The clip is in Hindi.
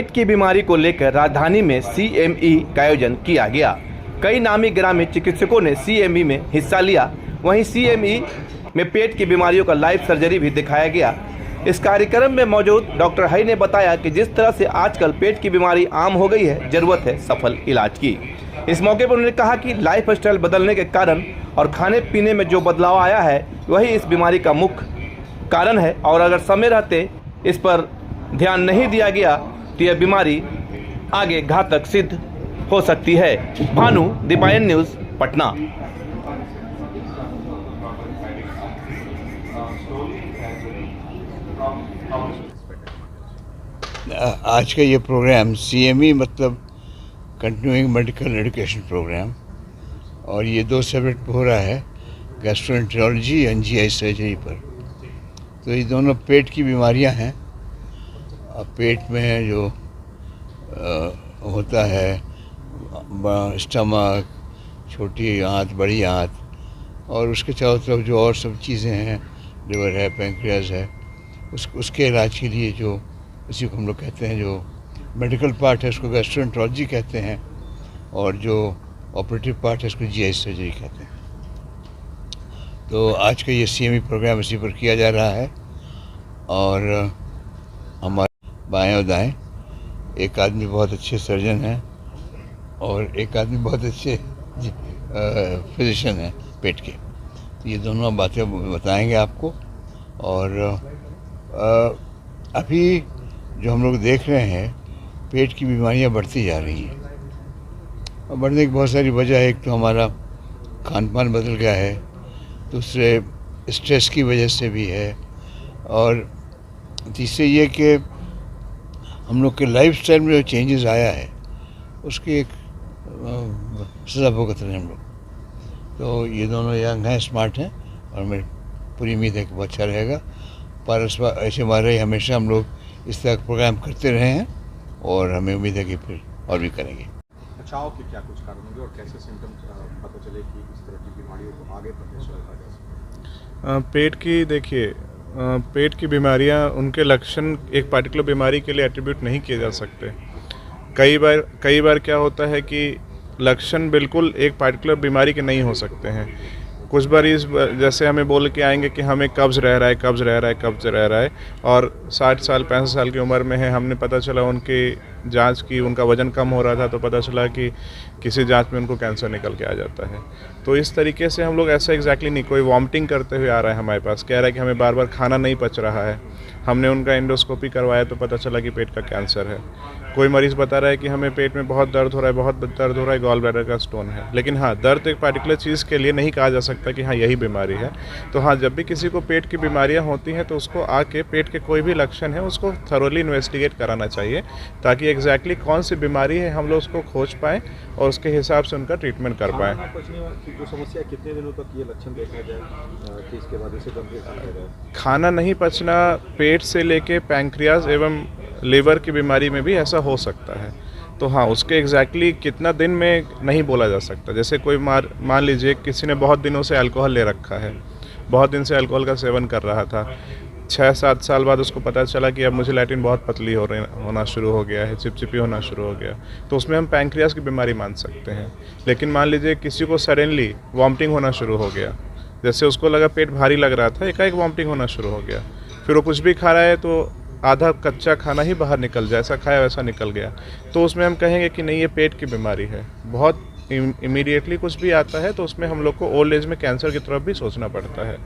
पेट की बीमारी को लेकर राजधानी में CME का आयोजन किया गया। कई नामी ग्रामीण चिकित्सकों ने CME में हिस्सा लिया। वहीं CME में पेट की बीमारियों का लाइव सर्जरी भी दिखाया गया। इस कार्यक्रम में मौजूद डॉक्टर हई ने बताया कि जिस तरह से आजकल पेट की बीमारी आम हो गई है, जरूरत है सफल इलाज की। इस मौके पर उन्होंने कहा कि लाइफ स्टाइल बदलने के कारण और खाने पीने में जो बदलाव आया है वही इस बीमारी का मुख्य कारण है, और अगर समय रहते इस पर ध्यान नहीं दिया गया तो यह बीमारी आगे घातक सिद्ध हो सकती है। भानु, दीपायन न्यूज़, पटना। आज का ये प्रोग्राम CME मतलब कंटिन्यूइंग मेडिकल एजुकेशन प्रोग्राम, और ये 2 सब्जेक्ट पर हो रहा है, गैस्ट्रोएंटेरोलॉजी एंड GI सर्जरी पर। तो ये दोनों पेट की बीमारियां हैं। पेट में जो होता है स्टमक, छोटी आंत, बड़ी आंत, और उसके चारों तरफ जो और सब चीज़ें हैं, लिवर है, पैंक्रियाज है, उसके इलाज के लिए जो उसी को हम लोग कहते हैं, जो मेडिकल पार्ट है उसको गैस्ट्रोएंटेरोलॉजी कहते हैं, और जो ऑपरेटिव पार्ट है उसको GI सर्जरी कहते हैं। तो आज का ये CME प्रोग्राम इसी पर किया जा रहा है, और हमारे बाएं और दाएं एक आदमी बहुत अच्छे सर्जन हैं और एक आदमी बहुत अच्छे फिजिशियन हैं पेट के। तो ये दोनों बातें बताएंगे आपको। और अभी जो हम लोग देख रहे हैं, पेट की बीमारियां बढ़ती जा रही हैं, और बढ़ने की बहुत सारी वजह है। एक तो हमारा खान पान बदल गया है, दूसरे स्ट्रेस की वजह से भी है, और तीसरे ये कि हम लोग के लाइफस्टाइल में जो चेंजेस आया है उसकी एक सज़ा भुगत रहे हैं हम लोग। तो ये दोनों यंग हैं, स्मार्ट हैं, और मेरी पूरी उम्मीद है कि बहुत अच्छा रहेगा। पर ऐसे हमारे हमेशा हम लोग इस तरह का प्रोग्राम करते रहे हैं, और हमें उम्मीद है कि फिर और भी करेंगे। बचाव के क्या कुछ कारण होंगे और कैसे सिम्टम्स पता चले कि इस तरह की बीमारियों को आगे बढ़ने से रोका जा सकता है? पेट की देखिए, पेट की बीमारियां, उनके लक्षण एक पर्टिकुलर बीमारी के लिए एट्रीब्यूट नहीं किए जा सकते। कई बार क्या होता है कि लक्षण बिल्कुल एक पर्टिकुलर बीमारी के नहीं हो सकते हैं। कुछ मरीज जैसे हमें बोल के आएंगे कि हमें कब्ज़ रह रहा है, और 60 साल 65 साल की उम्र में है, हमने पता चला उनकी जांच की, उनका वज़न कम हो रहा था, तो पता चला कि किसी जांच में उनको कैंसर निकल के आ जाता है। तो इस तरीके से हम लोग ऐसा एग्जैक्टली नहीं, कोई वॉमिटिंग करते हुए आ रहा है हमारे पास, कह रहा है कि हमें बार बार खाना नहीं पच रहा है, हमने उनका एंडोस्कोपी करवाया तो पता चला कि पेट का कैंसर है। कोई मरीज़ बता रहा है कि हमें पेट में बहुत दर्द हो रहा है, गॉल ब्लैडर का स्टोन है। लेकिन हाँ, दर्द एक पर्टिकुलर चीज़ के लिए नहीं कहा जा सकता कि हाँ यही बीमारी है। तो हाँ, जब भी किसी को पेट की बीमारियां होती हैं तो उसको आके पेट के कोई भी लक्षण है उसको थरोली इन्वेस्टिगेट कराना चाहिए, ताकि एग्जैक्टली कौन सी बीमारी है हम लोग उसको खोज पाएँ और उसके हिसाब से उनका ट्रीटमेंट कर पाएँ। समस्या कितने दिनों तक ये लक्षण देखा जाए कि इसके बाद इसे गंभीर? खाना नहीं पचना पेट से लेके पैंक्रियाज एवं लीवर की बीमारी में भी ऐसा हो सकता है। तो हाँ, उसके एग्जैक्टली कितना दिन में नहीं बोला जा सकता। जैसे कोई मान लीजिए किसी ने बहुत दिनों से अल्कोहल ले रखा है, बहुत दिन से अल्कोहल का सेवन कर रहा था, 6-7 साल बाद उसको पता चला कि अब मुझे लैट्रिन बहुत पतली होना शुरू हो गया है, चिपचिपी होना शुरू हो गया, तो उसमें हम पैंक्रियाज की बीमारी मान सकते हैं। लेकिन मान लीजिए किसी को सडनली वॉमिटिंग होना शुरू हो गया, जैसे उसको लगा पेट भारी लग रहा था, एकाएक वॉमिटिंग होना शुरू हो गया, फिर वो कुछ भी खा रहा है तो आधा कच्चा खाना ही बाहर निकल जाए, ऐसा खाया वैसा निकल गया, तो उसमें हम कहेंगे कि नहीं, ये पेट की बीमारी है। बहुत इमीडिएटली कुछ भी आता है तो उसमें हम लोग को ओल्ड एज में कैंसर की तरफ भी सोचना पड़ता है।